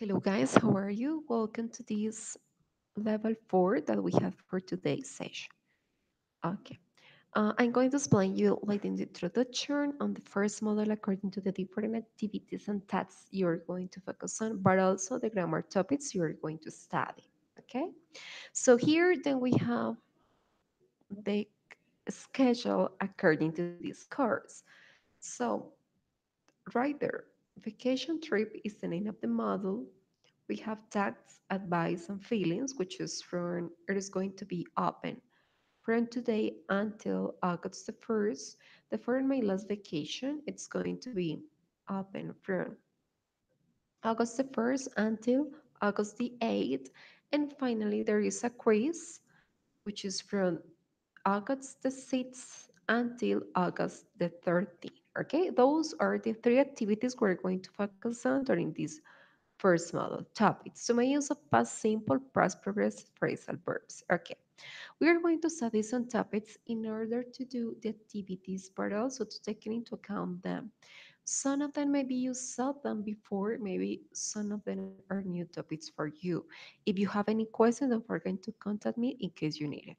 Hello, guys. How are you? Welcome to this level 4 that we have for today's session. Okay. I'm going to explain you like the introduction on the first model according to the different activities and tasks you're going to focus on, but also the grammar topics you're going to study. Okay. So here then we have the schedule according to this course. So right there, vacation trip is the name of the model. We have tax, advice, and feelings, which is from it is going to be open from today until August the 1st. The for my last vacation, it's going to be open from August the 1st until August the 8th. And finally, there is a quiz, which is from August the 6th until August the 13th. Okay, those are the three activities we're going to focus on during this first model topics. So my use of past simple, past progressive phrasal verbs. Okay. We are going to study some topics in order to do the activities, but also to take into account them. Some of them maybe you saw them before, maybe some of them are new topics for you. If you have any questions, don't forget to contact me in case you need it.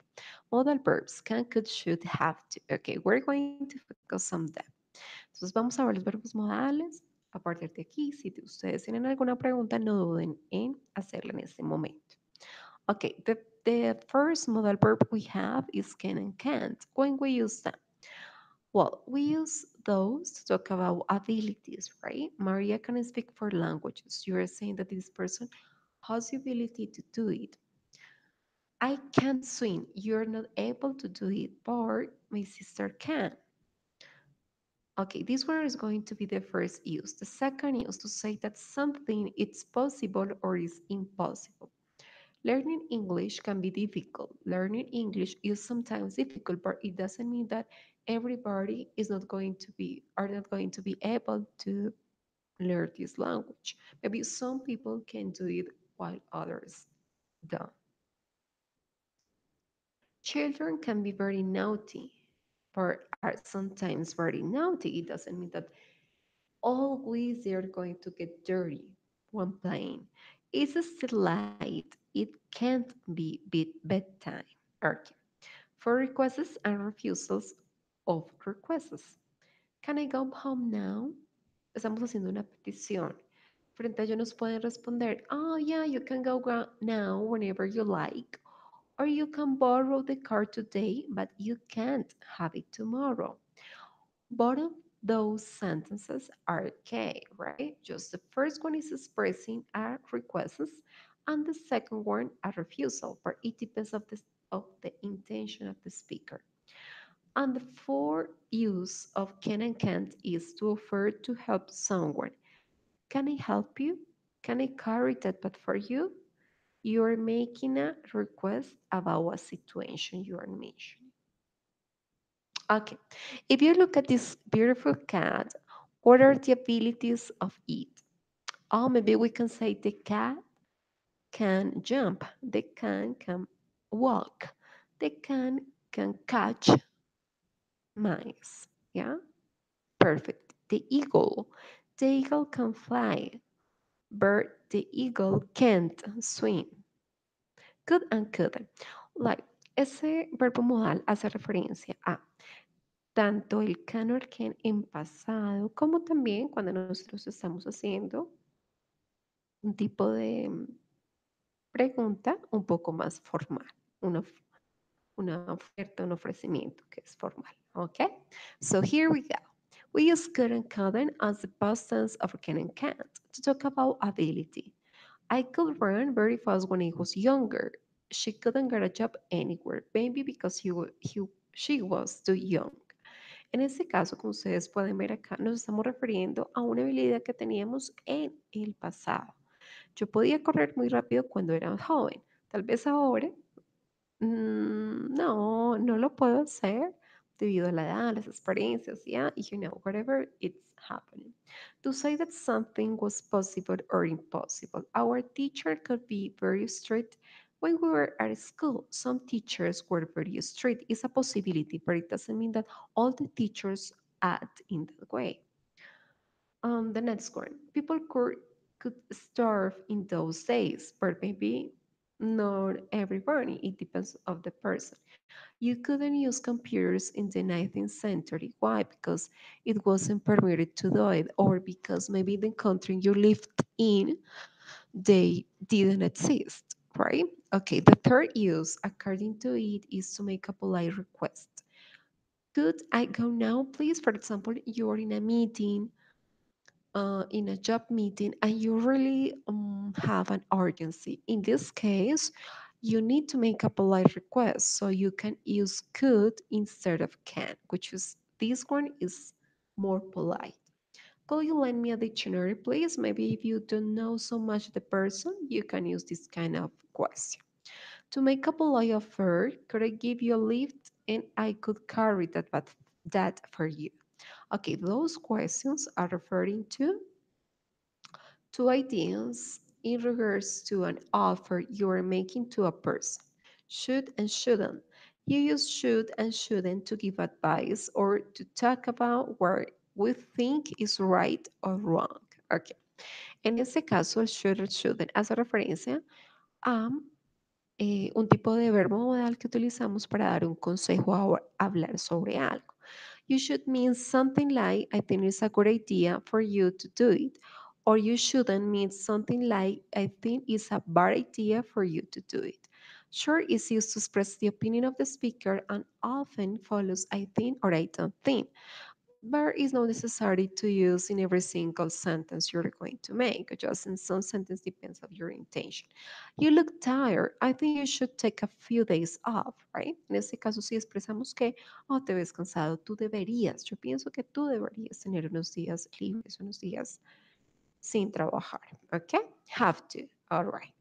Modal verbs, can, could, should, have to. Okay, we're going to focus on them. Entonces vamos a ver los verbos modales. A partir de aquí, si ustedes tienen alguna pregunta, no duden en hacerla en este momento. Okay, the first modal verb we have is can and can't. When we use them? Well, we use those to talk about abilities, right? Maria can speak 4 languages. You are saying that this person has the ability to do it. I can't swim. You're not able to do it, but my sister can. Okay, this one is going to be the first use. The second use to say that something is possible or is impossible. Learning English can be difficult. Learning English is sometimes difficult, but it doesn't mean that everybody is not going to be are not going to be able to learn this language. Maybe some people can do it while others don't. Children can be very naughty, but are sometimes very naughty. It doesn't mean that always they're going to get dirty when playing. It's still light. It can't be bedtime. Okay. For requests and refusals of requests. Can I go home now? Estamos haciendo una petición. Frente a ello nos pueden responder, oh yeah, you can go now whenever you like. Or you can borrow the car today, but you can't have it tomorrow. Both of those sentences are okay, right? Just the first one is expressing a request and the second one a refusal, but it depends of the intention of the speaker. And the fourth use of can and can't is to offer to help someone. Can I help you? Can I carry that but for you? You're making a request about a situation you are mentioning. Okay. If you look at this beautiful cat, what are the abilities of it? Oh, maybe we can say the cat can jump, the can walk, the can catch mice. Yeah, perfect. The eagle can fly, but the eagle can't swim. Could and couldn't. Like, ese verbo modal hace referencia a tanto el can o el can en pasado, como también cuando nosotros estamos haciendo un tipo de pregunta un poco más formal, una oferta, un ofrecimiento que es formal. Okay? So here we go. We use could and couldn't as the past tense of can and can't to talk about ability. I could run very fast when I was younger. She couldn't get a job anywhere, maybe because she was too young. En este caso, como ustedes pueden ver acá, nos estamos refiriendo a una habilidad que teníamos en el pasado. Yo podía correr muy rápido cuando era joven. Tal vez ahora no, no lo puedo hacer debido a la edad, las experiencias, yeah, whatever it's happening. To say that something was possible or impossible, our teacher could be very strict when we were at school. Some teachers were very strict. It's a possibility, but it doesn't mean that all the teachers act in that way. The next one, people could could starve in those days, but maybe not everybody. It depends of the person. You couldn't use computers in the 19th century. Why? Because it wasn't permitted to do it, or because maybe the country you lived in they didn't exist, right? Okay, the third use, according to it, is to make a polite request. Could I go now, please? For example, you're in a meeting, in a job meeting, and you really have an urgency. In this case, you need to make a polite request, so you can use could instead of can, which is this one is more polite. Could you lend me a dictionary, please? Maybe if you don't know so much the person, you can use this kind of question. To make a polite offer, could I give you a lift and I could carry that for you? Okay, those questions are referring to two ideas in regards to an offer you are making to a person. Should and shouldn't. You use should and shouldn't to give advice or to talk about where we think is right or wrong. Okay. En este caso, el should or shouldn't hace referencia a un tipo de verbo modal que utilizamos para dar un consejo o hablar sobre algo. You should mean something like, I think it's a good idea for you to do it. Or you shouldn't mean something like, I think it's a bad idea for you to do it. Sure is used to express the opinion of the speaker and often follows I think or I don't think, but it's not necessary to use in every single sentence you're going to make. Just in some sentence depends of your intention. You look tired. I think you should take a few days off, right? En este caso, si expresamos que, oh, te ves cansado, tú deberías. Yo pienso que tú deberías tener unos días libres, unos días sin trabajar. Okay? Have to. All right.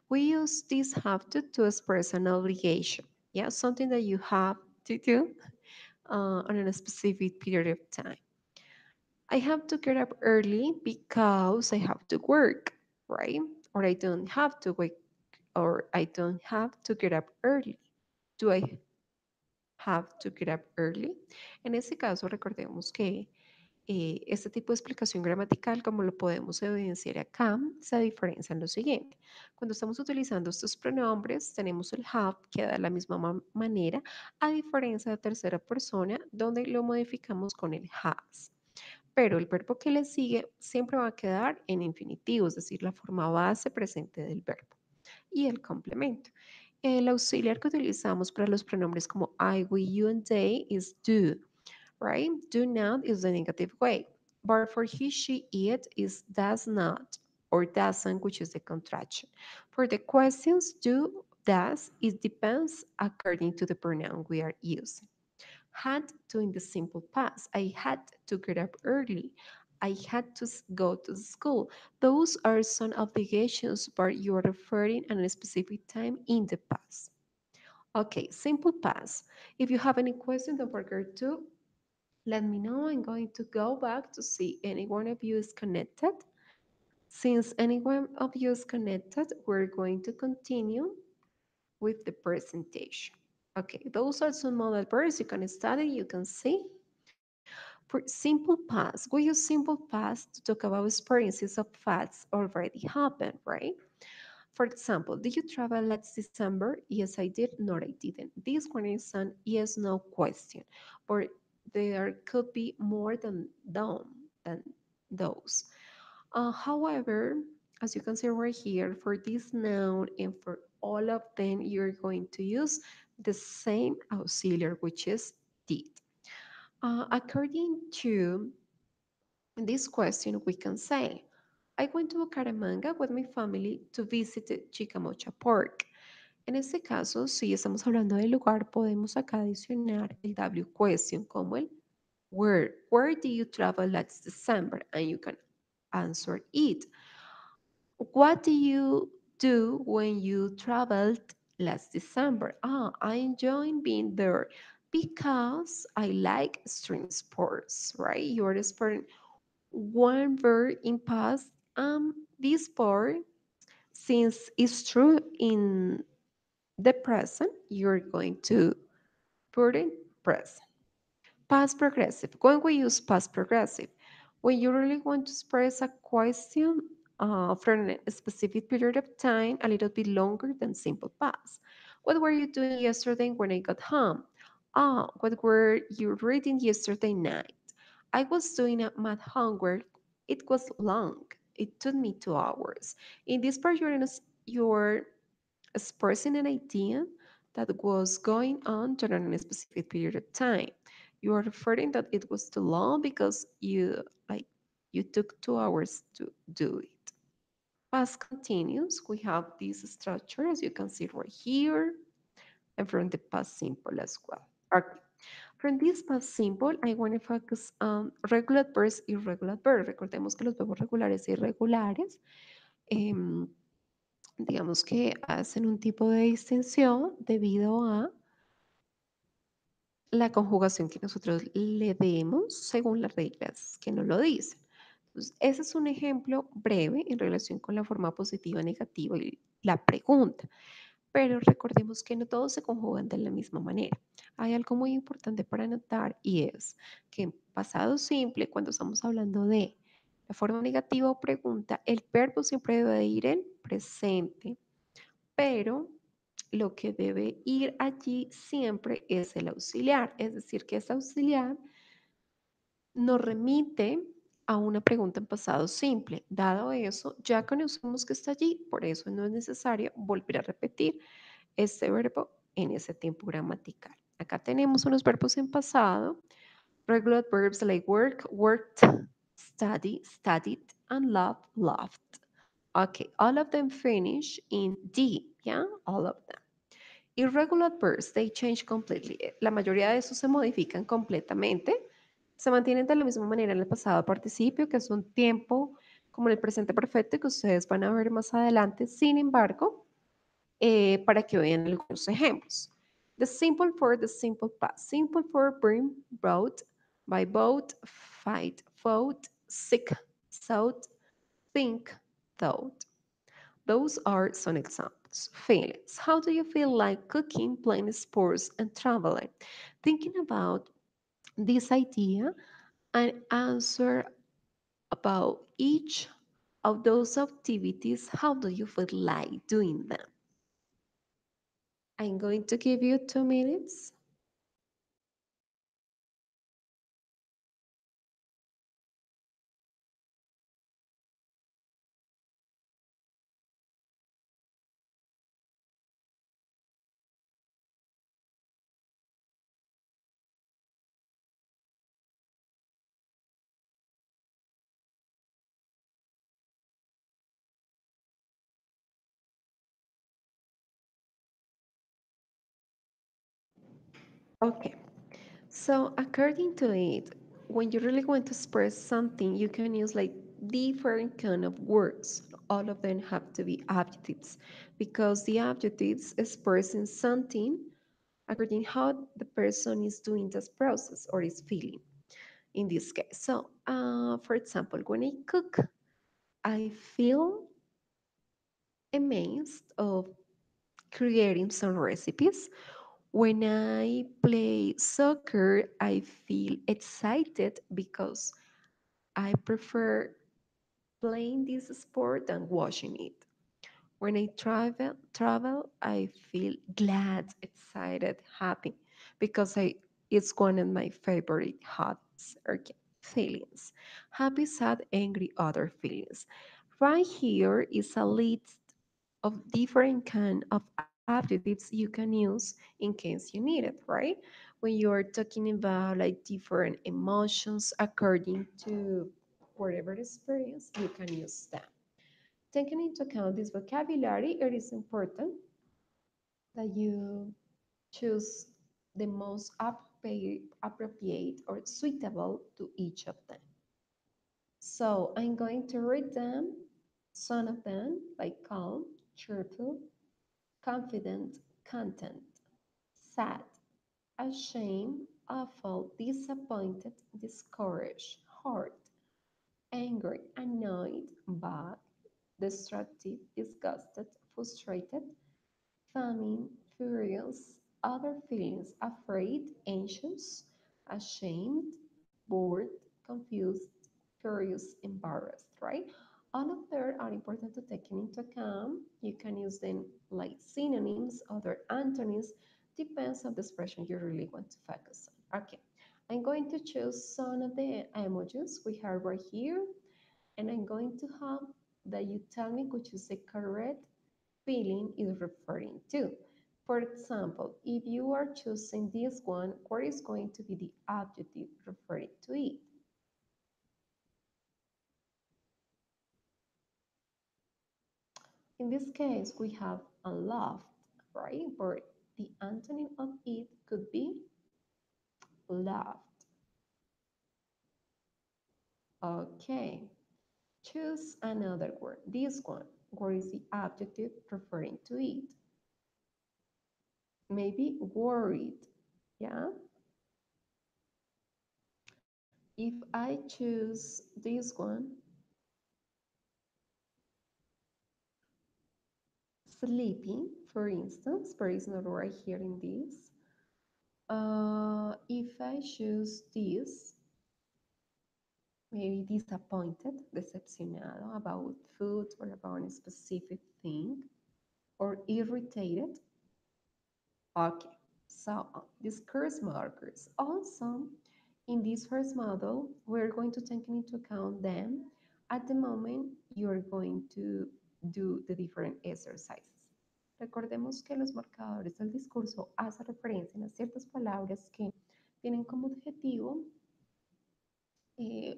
We use this have to express an obligation. Yeah, something that you have to do on a specific period of time. I have to get up early because I have to work, right? Or I don't have to wake, or I don't have to get up early. Do I have to get up early? En este caso, recordemos que este tipo de explicación gramatical, como lo podemos evidenciar acá, se diferencia en lo siguiente. Cuando estamos utilizando estos pronombres, tenemos el have, que da la misma manera, a diferencia de tercera persona, donde lo modificamos con el has. Pero el verbo que le sigue siempre va a quedar en infinitivo, es decir, la forma base presente del verbo. Y el complemento. El auxiliar que utilizamos para los pronombres como I, we, you, and they is do, right? Do not is the negative way. But for he, she, it is does not or doesn't, which is the contraction. For the questions, do, does, it depends according to the pronoun we are using. Had to in the simple past. I had to get up early. I had to go to school. Those are some obligations, but you are referring at a specific time in the past. Okay, simple past. If you have any question, don't forget to let me know. I'm going to go back to see any one of you is connected. Since any one of you is connected, we're going to continue with the presentation. Okay, those are some model verbs you can study, you can see. For simple past, we use simple past to talk about experiences of facts already happened, right? For example, did you travel last December? Yes, I did. No, I didn't. This one is an yes, no question, but there could be more than those. However, as you can see right here, for this noun and for all of them, you're going to use the same auxiliary, which is did. According to this question, we can say, I went to Bucaramanga with my family to visit Chicamocha Park. En este caso, si estamos hablando del lugar, podemos acá adicionar el W question como el where. Where did you travel last December? And you can answer it. What do you do when you traveled last December? I enjoyed being there because I like extreme sports, right? You're exploring one verb in past. This part, since it's true in the present, you're going to put in present. Past progressive. When we use past progressive, when you really want to express a question from a specific period of time, a little bit longer than simple past. What were you doing yesterday when I got home? Ah, what were you reading yesterday night? I was doing a math homework. It was long. It took me 2 hours. In this part, you're expressing an idea that was going on during a specific period of time. You are referring that it was too long because you took 2 hours to do it. Past continuous, we have this structure as you can see right here, and from the past simple as well. Okay. From this past simple, I want to focus on regular verbs, irregular verbs. Recordemos que los verbos regulares e irregulares, em, digamos que hacen un tipo de distinción debido a la conjugación que nosotros le demos según las reglas que nos lo dicen. Entonces, ese es un ejemplo breve en relación con la forma positiva, negativa y la pregunta. Pero recordemos que no todos se conjugan de la misma manera. Hay algo muy importante para notar y es que en pasado simple, cuando estamos hablando de la forma negativa o pregunta, el verbo siempre debe ir en presente, pero lo que debe ir allí siempre es el auxiliar, es decir, que ese auxiliar nos remite a una pregunta en pasado simple. Dado eso, ya conocemos que está allí, por eso no es necesario volver a repetir este verbo en ese tiempo gramatical. Acá tenemos unos verbos en pasado, regular verbs like work, worked, study, studied, and love, loved. Okay, all of them finish in D, yeah, all of them. Irregular verbs, they change completely. La mayoría de esos se modifican completamente. Se mantienen de la misma manera en el pasado participio, que es un tiempo como en el presente perfecto que ustedes van a ver más adelante. Sin embargo, para que vean algunos ejemplos. The simple for the simple past. Simple for bring, brought, by boat, fight, fought, sick, sought, think, thought. Those are some examples. Feelings. How do you feel like cooking, playing sports, and traveling? Thinking about this idea and answer about each of those activities. How do you feel like doing them? I'm going to give you 2 minutes. Okay. So according to it, when you really want to express something, you can use like different kind of words. All of them have to be adjectives because the adjectives expressing something according how the person is doing this process or is feeling in this case. So, for example, when I cook, I feel amazed of creating some recipes. When I play soccer, I feel excited because I prefer playing this sport than watching it. When I travel, I feel glad, excited, happy because it's one of my favorite hobbies or feelings. Happy, sad, angry, other feelings. Right here is a list of different kind of adjectives you can use in case you need it, right? When you're talking about like different emotions according to whatever experience, you can use them. Taking into account this vocabulary, it is important that you choose the most appropriate or suitable to each of them. So I'm going to read them, some of them, like calm, cheerful, confident, content, sad, ashamed, awful, disappointed, discouraged, hurt, angry, annoyed, bad, destructive, disgusted, frustrated, famine, furious, other feelings, afraid, anxious, ashamed, bored, confused, curious, embarrassed, right? All of them are important to take into account. You can use them like synonyms, other antonyms, depends on the expression you really want to focus on. Okay, I'm going to choose some of the emojis we have right here, and I'm going to have that you tell me which is the correct feeling is referring to. For example, if you are choosing this one, what is going to be the adjective referring to it? In this case, we have unloved, right? But the antonym of it could be loved. Okay, choose another word. This one, what is the adjective referring to it? Maybe worried, yeah? If I choose this one, sleeping, for instance, but it's not right here in this. If I choose this, maybe disappointed, decepcionado about food or about a specific thing, or irritated. Okay, so these curse markers. Also, in this first model, we're going to take into account them at the moment you're going to do the different exercises. Recordemos que los marcadores del discurso hacen referencia a ciertas palabras que tienen como objetivo eh,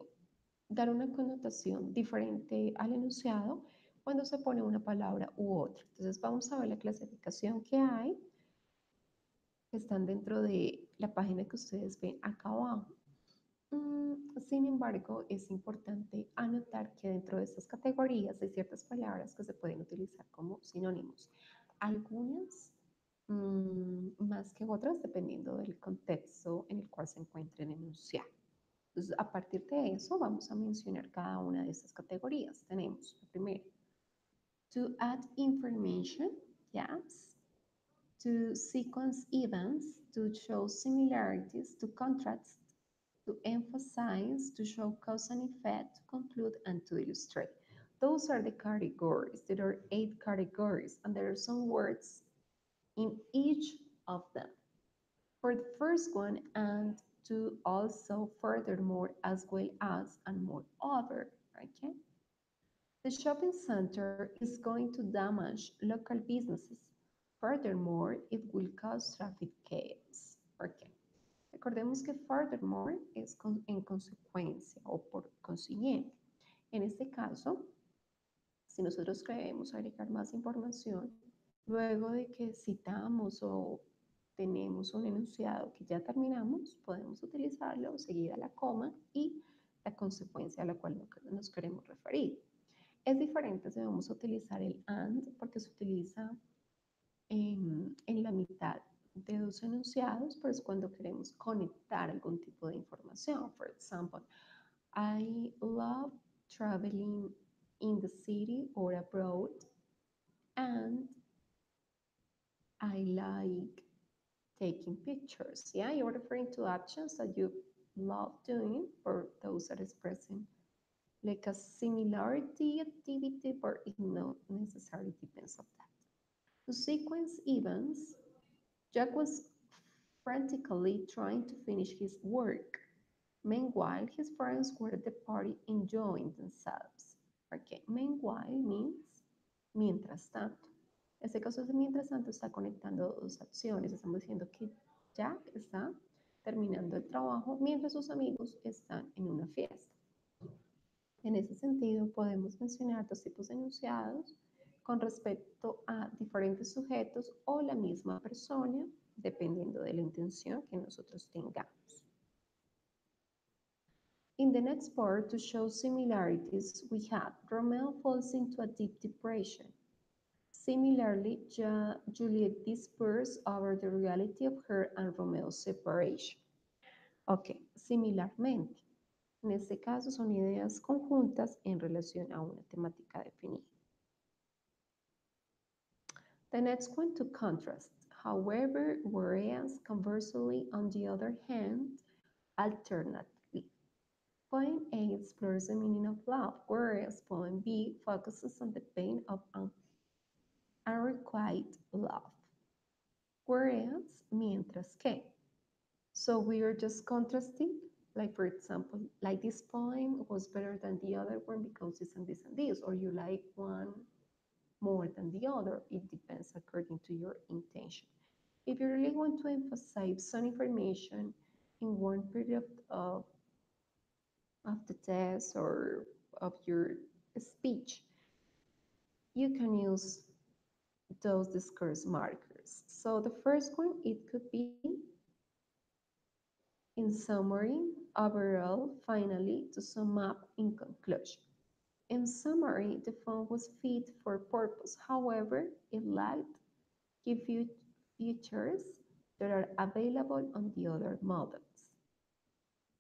dar una connotación diferente al enunciado cuando se pone una palabra u otra. Entonces vamos a ver la clasificación que hay, que están dentro de la página que ustedes ven acá abajo. Sin embargo, es importante anotar que dentro de estas categorías hay ciertas palabras que se pueden utilizar como sinónimos. Algunas más que otras, dependiendo del contexto en el cual se encuentren enunciados. Entonces, a partir de eso, vamos a mencionar cada una de estas categorías. Tenemos la primera, to add information, yes. To sequence events, to show similarities, to contrast, to emphasize, to show cause and effect, to conclude, and to illustrate. Those are the categories. There are 8 categories, and there are some words in each of them. For the first one, and to also furthermore, as well as, and moreover, okay? The shopping center is going to damage local businesses. Furthermore, it will cause traffic chaos. Okay. Recordemos que furthermore es en consecuencia o por consiguiente. En este caso, si nosotros queremos agregar más información, luego de que citamos o tenemos un enunciado que ya terminamos, podemos utilizarlo seguida la coma y la consecuencia a la cual nos queremos referir. Es diferente si vamos a utilizar el and porque se utiliza en la mitad de dos enunciados, pero es cuando queremos conectar algún tipo de información. For example, I love traveling in the city or abroad, and I like taking pictures. Yeah, you're referring to actions that you love doing, or those that expressing like a similarity activity, but it not necessarily depends on that. To sequence events, Jack was frantically trying to finish his work. Meanwhile, his friends were at the party enjoying themselves. Okay, meanwhile means mientras tanto. En este caso, ese mientras tanto está conectando dos acciones. Estamos diciendo que Jack está terminando el trabajo mientras sus amigos están en una fiesta. En ese sentido, podemos mencionar dos tipos de enunciados con respecto a diferentes sujetos o la misma persona, dependiendo de la intención que nosotros tengamos. In the next part, to show similarities, we have Romeo falls into a deep depression. Similarly, Juliet despairs over the reality of her and Romeo's separation. Ok, similarmente. En este caso son ideas conjuntas en relación a una temática definida. The next one, to contrast. However, whereas, conversely, on the other hand, alternatively. Poem A explores the meaning of love, whereas poem B focuses on the pain of unrequited love. Whereas, mientras que. So we are just contrasting. Like for example, like this poem was better than the other one because this and this and this, or you like one more than the other. It depends according to your intention. If you really want to emphasize some information in one period of the test or of your speech, you can use those discourse markers. So the first one, it could be in summary, overall, finally, to sum up in conclusion. In summary, the phone was fit for purpose. However, it lacked key features that are available on the other models.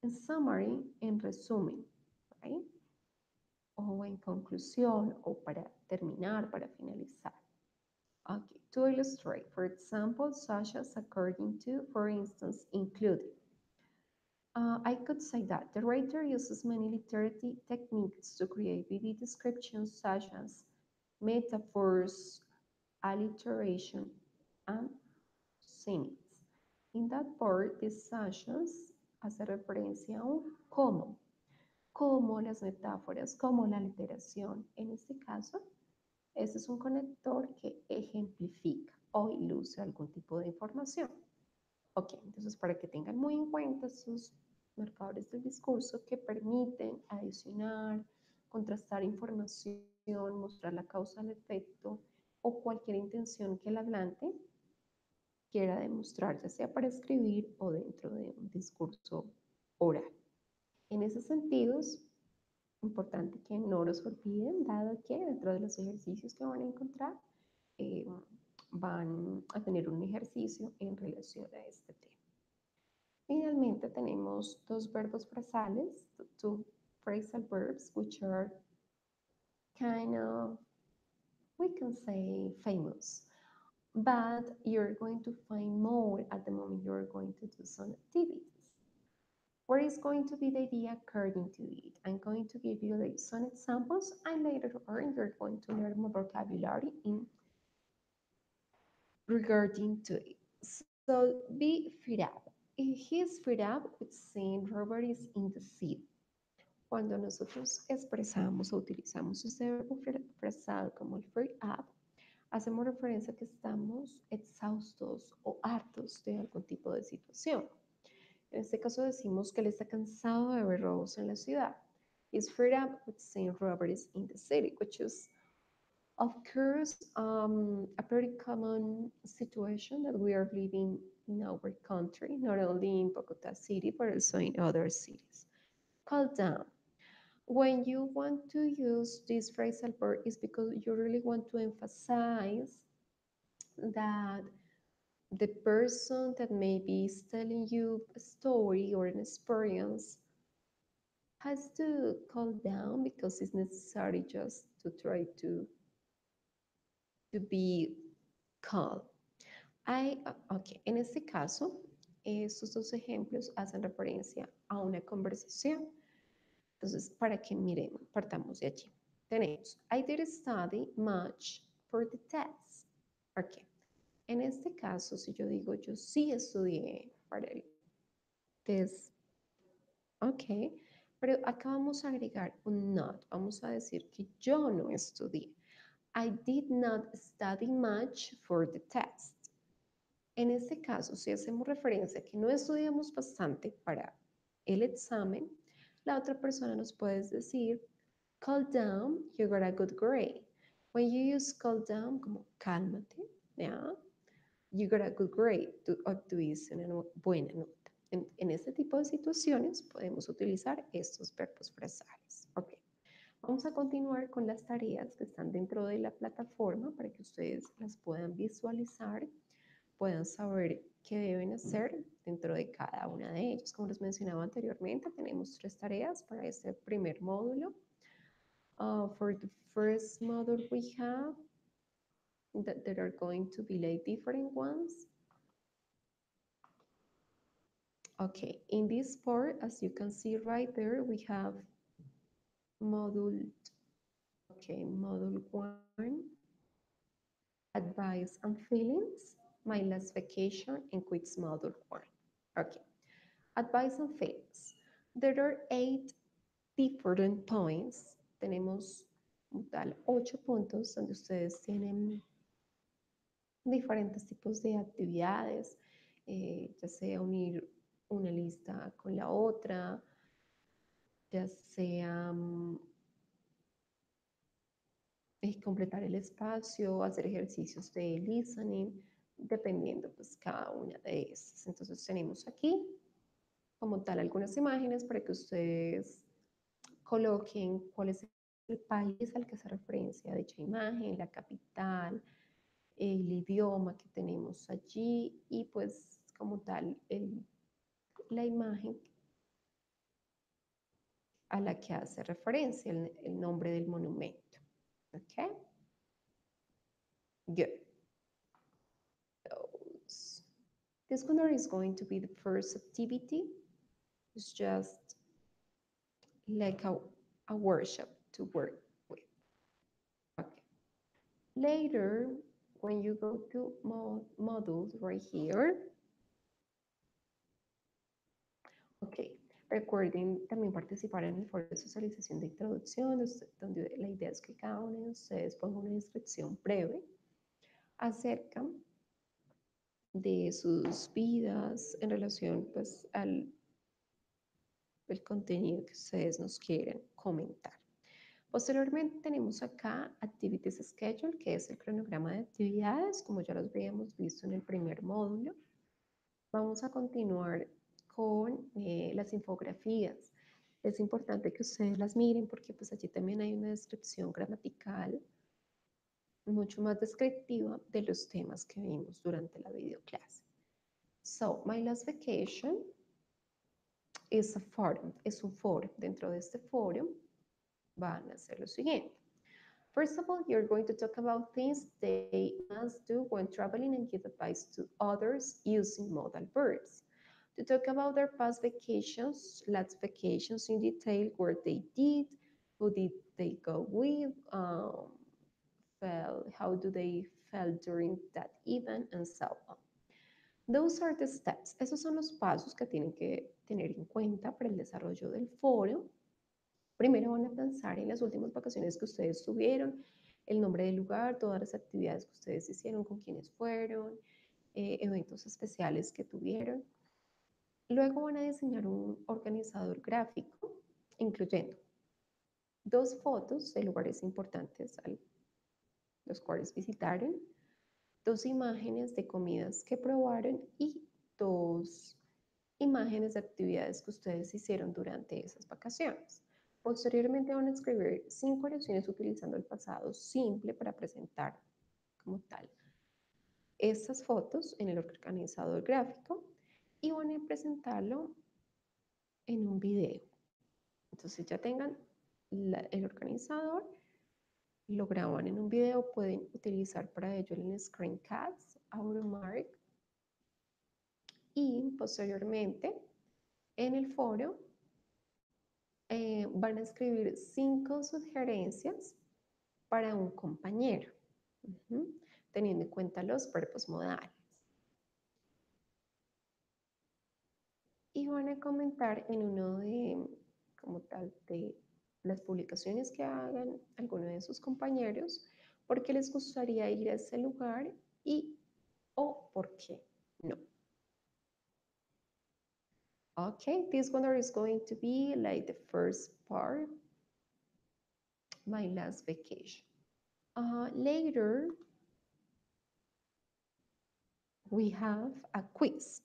En summary, en resumen, right? O en conclusión, o para terminar, para finalizar. Okay, to illustrate, for example, such as according to, for instance, including. I could say that the writer uses many literary techniques to create vivid descriptions such as metaphors, alliteration, and similes. In that part, these sessions hace referencia a un cómo, como las metáforas, como la literación. En este caso, este es un conector que ejemplifica o ilustra algún tipo de información. Ok, entonces para que tengan muy en cuenta estos marcadores del discurso que permiten adicionar, contrastar información, mostrar la causa al efecto o cualquier intención que el hablante quiera demostrar, ya sea para escribir o dentro de un discurso oral. En esos sentidos, importante que no los olviden, dado que dentro de los ejercicios que van a encontrar, eh, van a tener un ejercicio en relación a este tema. Finalmente tenemos dos verbos frasales, two phrasal verbs, which are kind of, we can say, famous. But you're going to find more at the moment you're going to do some activities. What is going to be the idea according to it? I'm going to give you like some examples, and later on you're going to learn more vocabulary in regarding to it. So be fed up. He's fed up with seeing robberies in the city. Cuando nosotros expresamos o utilizamos este verbo frasal como el fed up, hacemos referencia a que estamos exhaustos o hartos de algún tipo de situación. En este caso decimos que él está cansado de ver robos en la ciudad. He's fed up with seeing robberies in the city, which is, of course, a very common situation that we are living in our country, not only in Bogota City, but also in other cities. Calm down. When you want to use this phrasal verb, is because you really want to emphasize that the person that maybe is telling you a story or an experience has to calm down because it's necessary just to try to be calm. Ok, en este caso, estos dos ejemplos hacen referencia a una conversación. Entonces, para que miren, partamos de allí. Tenemos, I did study much for the test. Ok, en este caso, si yo digo yo sí estudié para el test, ok, pero acá vamos a agregar un not. Vamos a decir que yo no estudié. I did not study much for the test. En este caso, si hacemos referencia a que no estudiamos bastante para el examen, la otra persona nos puede decir, calm down, you got a good grade. When you use calm down, como cálmate, ¿ya? You got a good grade, tú obtuviste una buena nota. En este tipo de situaciones podemos utilizar estos verbos frasales. Ok. Vamos a continuar con las tareas que están dentro de la plataforma para que ustedes las puedan visualizar, puedan saber qué deben hacer dentro de cada una de ellas. Como les mencionaba anteriormente, tenemos tres tareas para este primer módulo. For the first module we have that there are going to be like different ones. Okay, in this part, as you can see right there, we have module, okay, module one, advice and feelings, my last vacation, and quiz module one. Okay, advice and feelings. There are 8 different points. Tenemos como tal 8 puntos donde ustedes tienen diferentes tipos de actividades, ya sea unir una lista con la otra, ya sea completar el espacio, hacer ejercicios de listening, dependiendo pues cada una de esas. Entonces tenemos aquí como tal algunas imágenes para que ustedes coloquen cuál es el país al que se referencia dicha imagen, la capital, el idioma que tenemos allí y pues como tal la imagen a la que hace referencia el nombre del monumento. Okay, good. Those. This one is going to be the first activity. It's just like a workshop to work with. Okay. Later, when you go to modules right here, ok, recuerden también participar en el foro de socialización de introducción, donde la idea es que cada uno de ustedes ponga una descripción breve acerca de sus vidas en relación pues al el contenido que ustedes nos quieren comentar. Posteriormente tenemos acá Activities Schedule, que es el cronograma de actividades, como ya los habíamos visto en el primer módulo. Vamos a continuar con las infografías. Es importante que ustedes las miren porque pues allí también hay una descripción gramatical mucho más descriptiva de los temas que vimos durante la videoclase. So, my last vacation is a forum, es un foro. Dentro de este foro van a hacer lo siguiente. First of all, you're going to talk about things they must do when traveling and give advice to others using modal verbs. To talk about their past vacations, last vacations in detail, where they did, who did they go with, how do they felt during that event, and so on. Those are the steps. Esos son los pasos que tienen que tener en cuenta para el desarrollo del foro. Primero van a pensar en las últimas vacaciones que ustedes tuvieron, el nombre del lugar, todas las actividades que ustedes hicieron, con quienes fueron, eventos especiales que tuvieron. Luego van a diseñar un organizador gráfico, incluyendo 2 fotos de lugares importantes a los cuales visitaron, 2 imágenes de comidas que probaron y 2 imágenes de actividades que ustedes hicieron durante esas vacaciones. Posteriormente van a escribir 5 oraciones utilizando el pasado simple para presentar como tal estas fotos en el organizador gráfico y van a presentarlo en un video. Entonces ya tengan el organizador, lo graban en un video, pueden utilizar para ello el screencast, Automark y posteriormente en el foro van a escribir 5 sugerencias para un compañero, teniendo en cuenta los verbos modales. Y van a comentar en uno de, como tal, de las publicaciones que hagan alguno de sus compañeros, por qué les gustaría ir a ese lugar y o por qué no. Okay, this one is going to be like the first part, my last vacation. Later, we have a quiz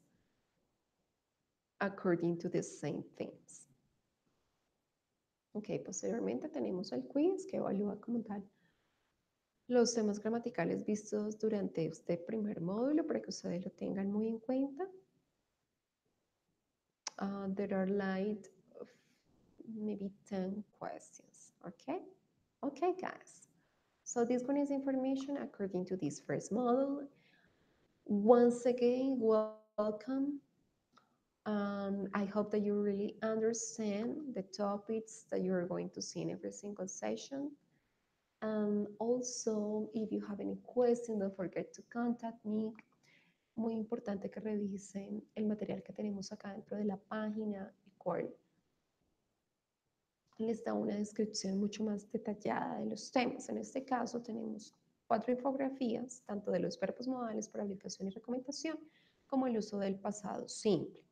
according to the same things. Ok, posteriormente tenemos el quiz que evalúa como tal los temas gramaticales vistos durante este primer módulo para que ustedes lo tengan muy en cuenta. There are like maybe 10 questions, okay? Okay, guys. So this one is information according to this first model. Once again, welcome. I hope that you really understand the topics that you're going to see in every single session. And also, if you have any question, don't forget to contact me. Muy importante que revisen el material que tenemos acá dentro de la página, el cual les da una descripción mucho más detallada de los temas. En este caso tenemos 4 infografías, tanto de los verbos modales para aplicación y recomendación, como el uso del pasado simple.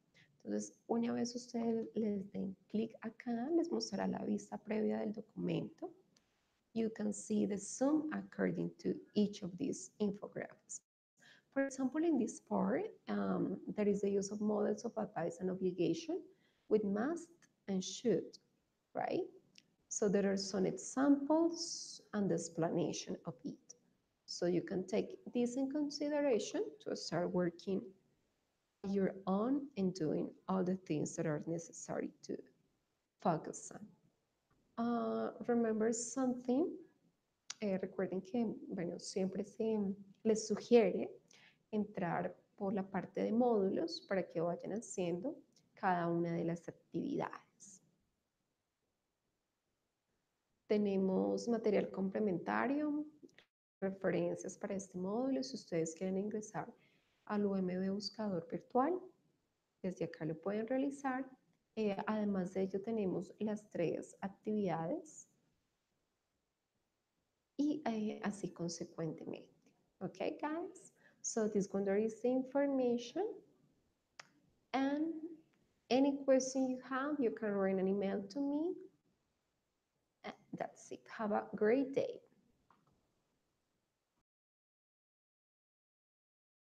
Entonces, una vez ustedes les den clic acá, les mostrará la vista previa del documento. You can see the sum according to each of these infographics. For example, in this part, there is the use of models of advice and obligation with must and should, right? So there are some examples and the explanation of it. So you can take this in consideration to start working by your own and doing all the things that are necessary to focus on. Remember something, recuerden que, bueno, siempre se les sugiere entrar por la parte de módulos para que vayan haciendo cada una de las actividades. Tenemos material complementario, referencias para este módulo. Si ustedes quieren ingresar al UMB Buscador Virtual, desde acá lo pueden realizar. Además de ello, tenemos las 3 actividades y así consecuentemente. Okay, guys? So this one there is the information. And any question you have, you can write an email to me. And that's it. Have a great day.